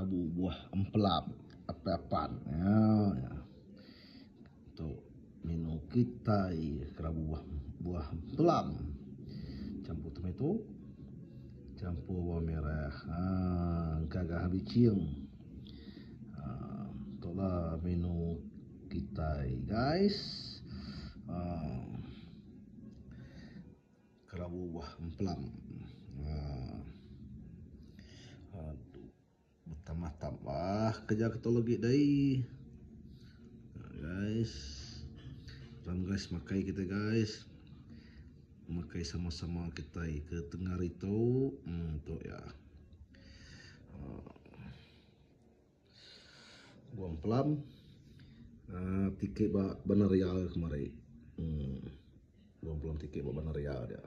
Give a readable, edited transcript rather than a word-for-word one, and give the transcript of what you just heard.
kerabu buah emplam apa-apaan ya. Untuk menu kita kerabu buah emplam campur tomato, campur bawang merah, gagah bicing. Itulah menu kita guys. Kerabu buah emplam. Aduh, bertambah-tambah kerja ketologi dai. Guys, ram guys makai kita guys. Makai sama-sama kita ke tengah itu untuk ya. Buang pelam. Tiket ba benar real kemarin. Buang pelam tiket ba benar real dia.